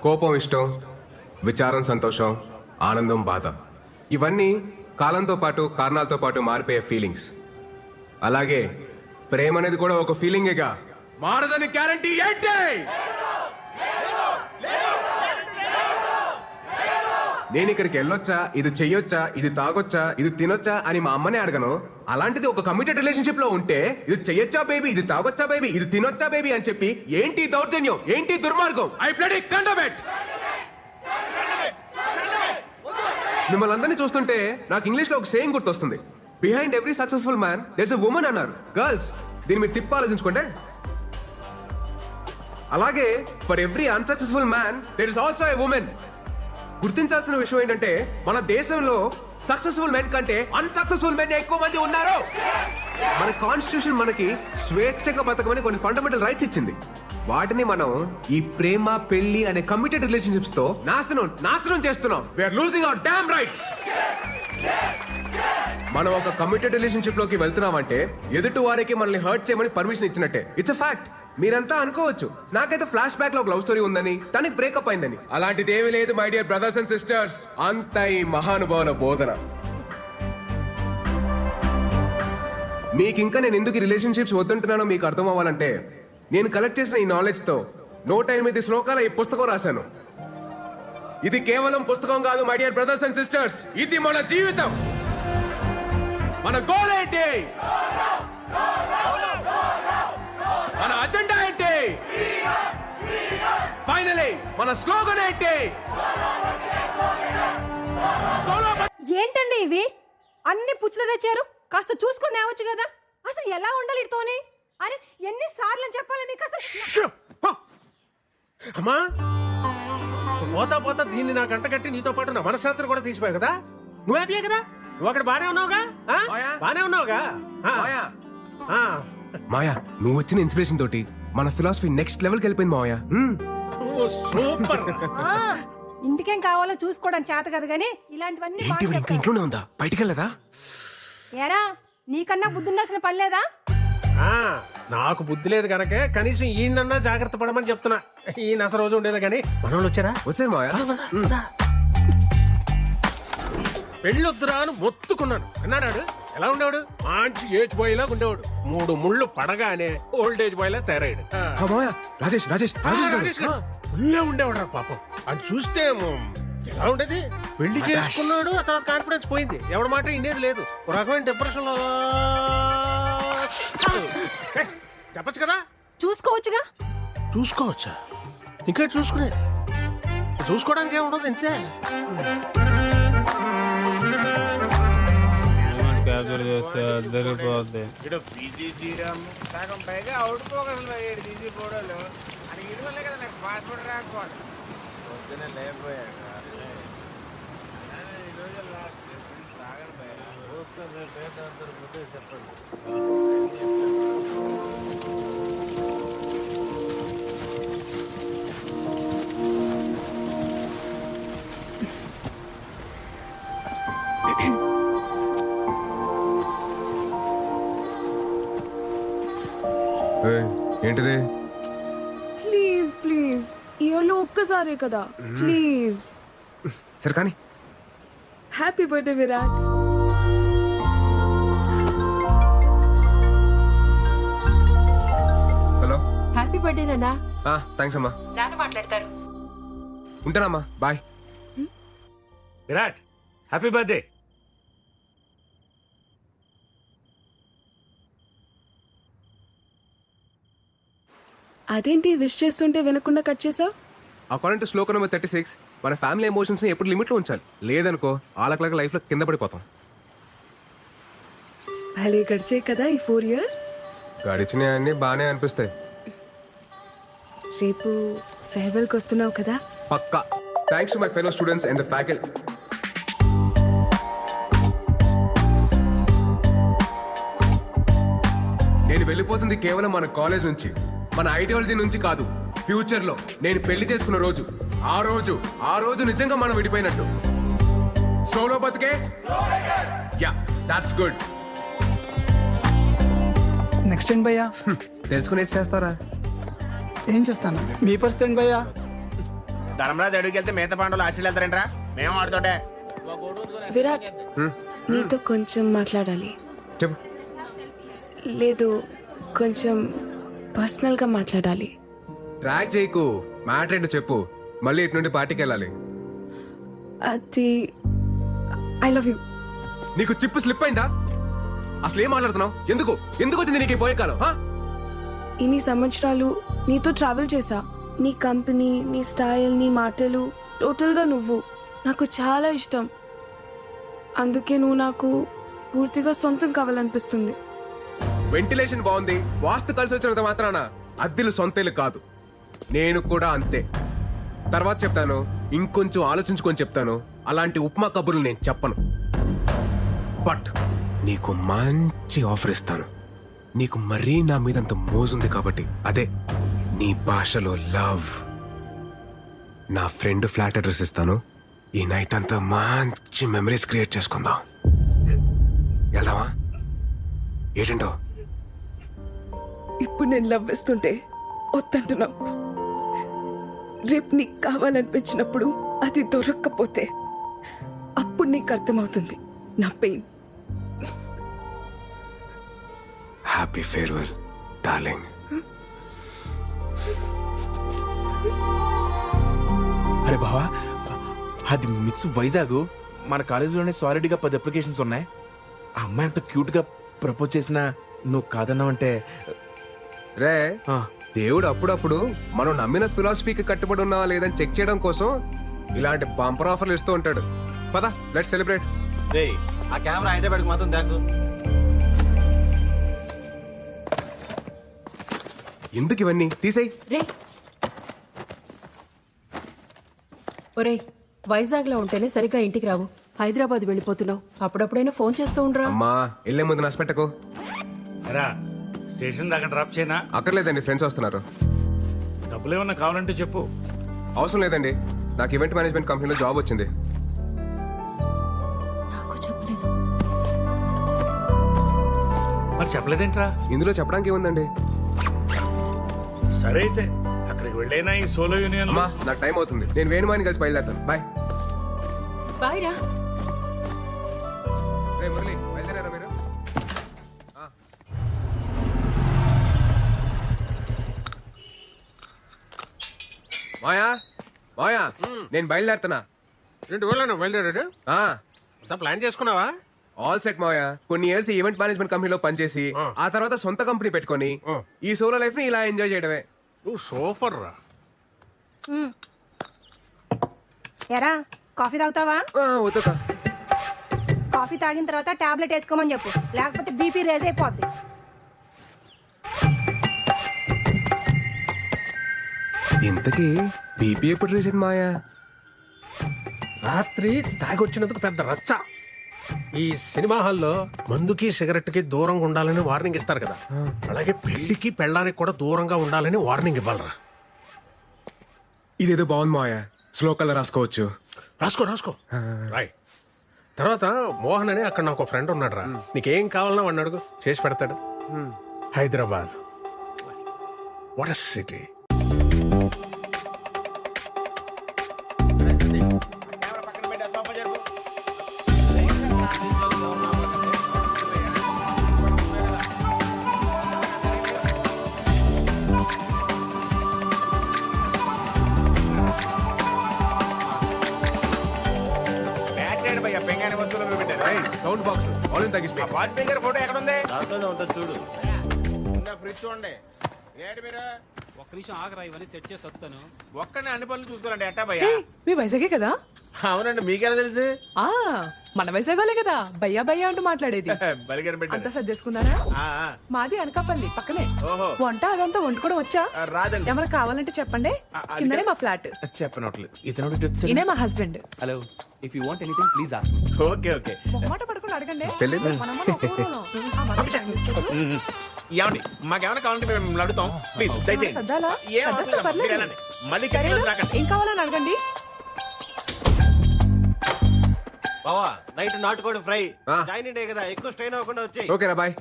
కోపం ఇష్టం, విచారం సంతోషం, ఆనందం బాధ, ఇవన్నీ కాలంతో పాటు కారణాలతో పాటు మారిపోయే ఫీలింగ్స్. అలాగే ప్రేమ అనేది కూడా ఒక ఫీలింగేగా, మారదని గ్యారంటీ ఏంటి? నేను ఇక్కడికి వెళ్ళొచ్చా, ఇది చెయ్యొచ్చా, ఇది తాగొచ్చా, ఇది తినొచ్చా అని మా అమ్మనే అడగను. అలాంటిది ఒక కమిటెడ్ రిలేషన్షిప్ లో ఉంటే ఇది చెయ్యొచ్చా బేబీ, ఇది తాగొచ్చా బేబీ, ఇది తినొచ్చా బేబీ అని చెప్పి ఏంటి దౌర్జన్యం, ఏంటి దుర్మార్గం? I bloody condemn it. మిమ్మల్ని అందరినీ చూస్తుంటే నాకు ఇంగ్లీష్ లో ఒక సేయింగ్ గుర్తొస్తుంది, behind every successful man there's a woman అన్నారు. గర్ల్స్, దీన్ని మీరు తిప్పి ఆలోచించుకోండి. అలాగే for every unsuccessful man there is also a women. గుర్తించాల్సిన విషయం ఏంటంటే మన దేశంలో సక్సెస్ఫుల్ మెన్ కంటే అన్సక్సెస్ఫుల్ మెన్ ఎక్కువ మంది ఉన్నారు. మన కాన్స్టిట్యూషన్ మనకి స్వేచ్ఛగా బతకమని కొన్ని ఫండమెంటల్ రైట్స్ ఇచ్చింది. వాటిని మనం ఈ ప్రేమ పెళ్లి అనే కమిటెడ్ రిలేషన్షిప్స్ తో నాశనం చేస్తున్నాం. We are losing our damn rights. మనం ఒక కమిటెడ్ రిలేషన్షిప్ లోకి వెళ్తున్నామంటే ఎదుటి వారికి మనల్ని హర్ట్ చేయమని పర్మిషన్ ఇచ్చినట్టే. It's a fact. మీరంతా అనుకోవచ్చు నాకైతే ఫ్లాష్ బ్యాక్ లో ఒక లవ్ స్టోరీ ఉందని, తనకి బ్రేకప్ అయిందని. అలాంటిది ఏమీ లేదు my dear brothers and sisters. అంత ఈ మహానుభావుల బోధన. మీకు ఇంకా నేను ఎందుకు రిలేషన్షిప్స్ వద్దంటున్నానో మీకు అర్థం అవ్వాలంటే, నేను కలెక్ట్ చేసిన ఈ నాలెడ్జ్ తో 108 శ్లోకాల ఈ పుస్తకం రాశాను. ఇది కేవలం పుస్తకం కాదు my dear brothers and sisters, ఇది మన జీవితం. మన గోల్ ఏంటి, మన అజెండా ఏంటి, ఫైనలీ మన స్లోగన్ ఏంటి? ఏంటండి ఇవి అన్ని పుచ్చులు తెచ్చారు? కాస్త చూసుకొని రావచ్చు కదా. అసలు ఎలా ఉండాలి ఇతోని? అరే ఎన్ని సార్లు చెప్పాలి మీకు అసలు? అమ్మా పోతా పోతా దీన్ని నా గంట కట్టి నీతో పాటు నా మనశ్శాంతిని కూడా తీసిపోయావు కదా. నువ్వు హ్యాపీయే కదా? నువ్వు అక్కడ బానే ఉన్నావుగా? బానే ఉన్నావుగా? మాయా, నువ్వు వచ్చిన ఇన్స్పిరేషన్ తోటి మన ఫిలాసఫీ నెక్స్ట్ లెవెల్కి వెళ్ళిపోయింది మాయా. సూపర్. ఇంటికేం కావాలో చూసుకోవడం చేత కదా గానీ ఇలాంటివన్నీ ఇంకా ఇంట్లోనే ఉందా, బయటికి వెళ్ళదా? ఏరా నీకన్నా బుద్ధి ఉండాల్సిన పని లేదా? నాకు బుద్ధి లేదు కనుక కనీసం ఈయనన్నా జాగ్రత్త పడమని చెప్తున్నా. ఈ నస రోజు ఉండేదా కానీ మనోళ్ళు వచ్చారా? వచ్చారు మాయా. పెళ్ళొద్దురా అని మొత్తుకున్నాను. అన్నాడు ఎలా ఉండేవాడు? మంచి ఏజ్ బాయ్ లాగా ఉండేవాడు. 3 ముళ్ళు పడగానే ఓల్డ్ ఏజ్ బాయ్ లా తయారయ్యాడు. రాజేష్ రాజేష్ రాజేష్ ఉల్లే ఉండేవాడు రా పాపం. అది చూస్తే ఎలా ఉండేది? పెళ్లి చేసుకున్నాడు, ఆ తర్వాత కాన్ఫిడెన్స్ పోయింది. ఎవడి మాట ఇండేది లేదు. ఒక రకమైన డిప్రెషన్ లో. చెప్పచ్చు కదా. చూసుకోవచ్చుగా. చూసుకోవచ్చా? ఇంకా చూసుకునేది చూసుకోవడానికి ఏముండదు, ఇంతే. సగం పైగా అవుట్ పోగలు తీసి ఫోటోలు అని ఇది వల్లే కదా నాకు పాస్పోర్ట్ రాకపోవాలి. పొద్దునే లేకపోయాక ఈ రోజుల్లో తాగని పోతే చెప్పండి. ఏంటిది? ప్లీజ్ ప్లీజ్ ఇయర్లో ఒక్కసారే కదా, ప్లీజ్. సరే కానీ. Happy birthday Virat. Hello. Happy birthday నాన్న. థ్యాంక్స్ అమ్మా. నాన్న మాట్లాడతారు. ఉంటానమ్మా, బాయ్. Virat happy birthday. అదేంటి విష్ చేస్తుంటే వినకుండా కట్ చేసావు? అకార్డింగ్ టు శ్లోక నెంబర్ 36 మన ఫ్యామిలీ ఎమోషన్స్ ని ఎప్పుడు లిమిట్ లో ఉంచాలి. లేదనుకో ఆలకలక లైఫ్ లో కింద పడిపోతాం. భలే గడిచే కదా ఈ 4 years. గడిచినవన్నీ బానే అనిపిస్తాయి. రేపు ఫేర్వెల్ కి వస్తున్నావు కదా? పక్కా. Thanks to my fellow students and the faculty. నేను వెళ్ళిపోతుంది కేవలం మన కాలేజ్ నుంచి, మన ఐడియాలజీ నుంచి కాదు. ఫ్యూచర్ లో నేను పెళ్లి చేసుకున్న రోజు, ఆ రోజు నిజంగా మనం విడిపోయినట్టు. సోలో బతికే. Yeah, that's good. నెక్స్ట్ ఏంటి భయ్యా? తెలుసుకుని చేస్తారా? ఏం చేస్తాను? మీ పరిస్థితి ఏంటి భయ్యా? ధర్మరాజు అడుగుకి వెళ్తే మిగతా పాండవులు ఆశలు వెళ్తారేంట్రా మేము ఆడుతుంటే విరాట్ నీతో కొంచెం మాట్లాడాలి. చెప్పు. లేదు, కొంచెం పర్సనల్గా మాట్లాడాలి. ట్రాక్ చేయకు, మ్యాటర్ ఏంటో చెప్పు. మళ్ళీ ఇటు నుండి పార్టీకి వెళ్ళాలి. అది ఐ లవ్ యూ. నీకు చిప్పు స్లిప్ అయిందా? అసలు ఏం మాట్లాడుతున్నావు? ఎందుకు ఎందుకు వచ్చింది నీకు ఈ పోయే కాలం? ఇన్ని సంవత్సరాలు నీతో ట్రావెల్ చేశా. నీ కంపెనీ, నీ స్టైల్, నీ మాటలు, టోటల్గా నువ్వు నాకు చాలా ఇష్టం. అందుకే నువ్వు నాకు పూర్తిగా సొంతం కావాలనిపిస్తుంది. వెంటిలేషన్ బాగుంది, వాస్తు కలిసి వచ్చినంత మాత్రాన అద్దెలు సొంతేలు కాదు. నేను కూడా అంతే. తర్వాత చెప్తాను, ఇంకొంచెం ఆలోచించుకొని చెప్తాను. అలాంటి ఉప్మా కబుర్లు నేను చెప్పను. బట్ నీకు మంచి ఆఫర్ ఇస్తాను. నీకు మరీ నా మీదంత మోజుంది కాబట్టి, అదే నీ భాషలో లవ్. నా ఫ్రెండ్ ఫ్లాట్ అడ్రస్ ఇస్తాను. ఈ నైట్ అంతా మంచి మెమరీస్ క్రియేట్ చేసుకుందాం. వెళ్దామా? ఏంటంటో? ఇప్పుడు నేను లవ్ ఇస్తుంటే వద్దంటున్నావు. రేపు నీకు కావాలనిపించినప్పుడు అది దొరక్కపోతే అప్పుడు నీకు అర్థమవుతుంది నా పెయిన్. Happy farewell darling. అరే బావా, అది మిస్ వైజాగ్. మన కాలేజీలోనే సాలిడ్గా 10 అప్లికేషన్స్ ఉన్నాయి. ఆ అమ్మాయి అంత క్యూట్గా ప్రపోజ్ చేసినా నువ్వు కాదన్నావంటే రే, ఆ, దేవుడు అప్పుడప్పుడు మనం నమ్మిన ఫిలాసఫీకి కట్టుబడి ఉన్నావా లేదని చెక్ చేయడం కోసం ఇలాంటి బంపర్ ఆఫర్లు ఇస్తూ ఉంటాడు. పద, లెట్స్ సెలబ్రేట్. ఆ కెమెరా హైదరాబాద్కి మాత్రం దాకు. ఎందుకు ఇవన్నీ తీసేయ్. రే ఒరేయ్, వైజాగ్ లో ఉంటేనే సరిగ్గా ఇంటికి రావు. హైదరాబాద్ వెళ్ళిపోతున్నావు. అప్పుడప్పుడైనా ఫోన్ చేస్తూ ఉండరా. అమ్మా, వెళ్ళే ముందు నష్టపెట్టకు. రా స్టేషన్ దాకా డ్రాప్ చేయనా? అక్కర్లేదండి, ఫ్రెండ్స్ వస్తున్నారు. డబ్బులు ఏమన్నా కావాలంటే చెప్పు. అవసరం లేదండి, నాకు ఈవెంట్ మేనేజ్మెంట్ కంపెనీలో జాబ్ వచ్చింది. నాకు చెప్పలేదు. మరి చెప్పలేదేంట్రా? ఇందులో చెప్పడానికి ఏముందండి? సరే అయితే అక్కడికి వెళ్ళైనా ఈ సోలో యూనియన్ అమ్మా, నాకు టైం అవుతుంది. నేను వేణుమాని కలిసి బయలుదేరుతాను. బాయ్. బాయ్ రా. రే మురళి, బయలుదేరారా మీరు? మాయా, మాయా, నేను బయలుదేరుతున్నా. ఏంటి ఊళ్ళో బయలుదేరాడు? అంతా ప్లాన్ చేసుకున్నావా? ఆల్ సెట్ మాయా. కొన్ని ఇయర్స్ ఈవెంట్ మేనేజ్మెంట్ కంపెనీలో పనిచేసి ఆ తర్వాత సొంత కంపెనీ పెట్టుకొని ఈ సోలో లైఫ్ ని ఇలా ఎంజాయ్ చేయడమే. నువ్వు సూపర్ రా. ఎరా కాఫీ తాగుతావా? వద్దుకా. కాఫీ తాగిన తర్వాత టాబ్లెట్ వేసుకోమని చెప్పు, లేకపోతే బీపీ రేజ్ అయిపోద్ది. ఇంతకీ బీపీ ఎప్పుడు రీసెంట్ మాయా? రాత్రి తాగొచ్చినందుకు పెద్ద రచ్చ. ఈ సినిమా హాల్లో మందుకి సిగరెట్ కి దూరంగా ఉండాలని వార్నింగ్ ఇస్తారు కదా, అలాగే పెళ్లికి పెళ్ళానికి కూడా దూరంగా ఉండాలని వార్నింగ్ ఇవ్వాలరా. ఇదేదో బాగుంది మాయా, స్లో కలర్ రాసుకోవచ్చు. రాసుకో రాసుకో రాయ్. తర్వాత మోహన్ అని అక్కడ నాకు ఫ్రెండ్ ఉన్నాడు రా. నీకేం కావాలన్నా వాడిని అడుగు, చేసి పెడతాడు. Hyderabad what a city. Camera పక్కన పెట్టి సోఫా జరుపు. బ్యాటరీ భయ్యా, పెంగాని వస్తువులు పెట్టారు. సౌండ్ బాక్స్ వాల్యూమ్ తగ్గించి. ఆ వాజ్పేయి గారి ఫోటో ఎక్కడ ఉంది? దాంట్లోనే ఉంటుంది చూడు. ఫ్రిడ్జ్ చూడండి. ఏంటి మీరు ఒక్క నిమిషం ఆగరా, ఇవన్నీ సెట్ చేసి వస్తాను. ఒక్కనే అన్ని పనులు చూసుకోరండి ఎట్టా భయ్యా? మీ వైజాగే కదా? అవునండి, మీకెలా తెలుసు? ఆ మన వైజాగోలే కదా భయ్యా భయ్యా అంటూ మాట్లాడేది. బలిగారు అంతా పెట్టారు. సర్దేసుకున్నారా? మాది అనకాపల్లి పక్కనే. ఓహో. వంట అదంతా వండుకోవడం వచ్చా? రాదండి. ఏమైనా కావాలంటే చెప్పండి. అది కిందనే మా ఫ్లాట్. చెప్పనట్లేదు. ఇతను ఇటు ఈయనే మా husband. Hello, if you want anything please ask me. Okay okay. మొహమాట పడుకుని అడగండి. పెళ్ళిళ్ళు? మనమ్మ ఒక్క ఊరోళ్ళం. ఆ, మనమ్మ ఏమండి, మాకేమైనా కావాలంటే మేము మిమ్మల్ని అడుగుతాం. ప్లీజ్ ఏమైనా దయచేయండి. సర్దాలా? ఏం అవసరం సర్దేస్తే లేదు, పర్లేదు. మీరు వెళ్ళండి. మళ్ళీ సరేనా? కిందకి రాకండి. ఏం కావాలని అడగండి. బావా, నైట్ నాటుకోడి ఫ్రై. ఆ. జాయిన్ డే కదా, ఎక్కువ స్ట్రెయిన్ అవ్వకుండా వచ్చాయి. ఓకేనా, బాయ్.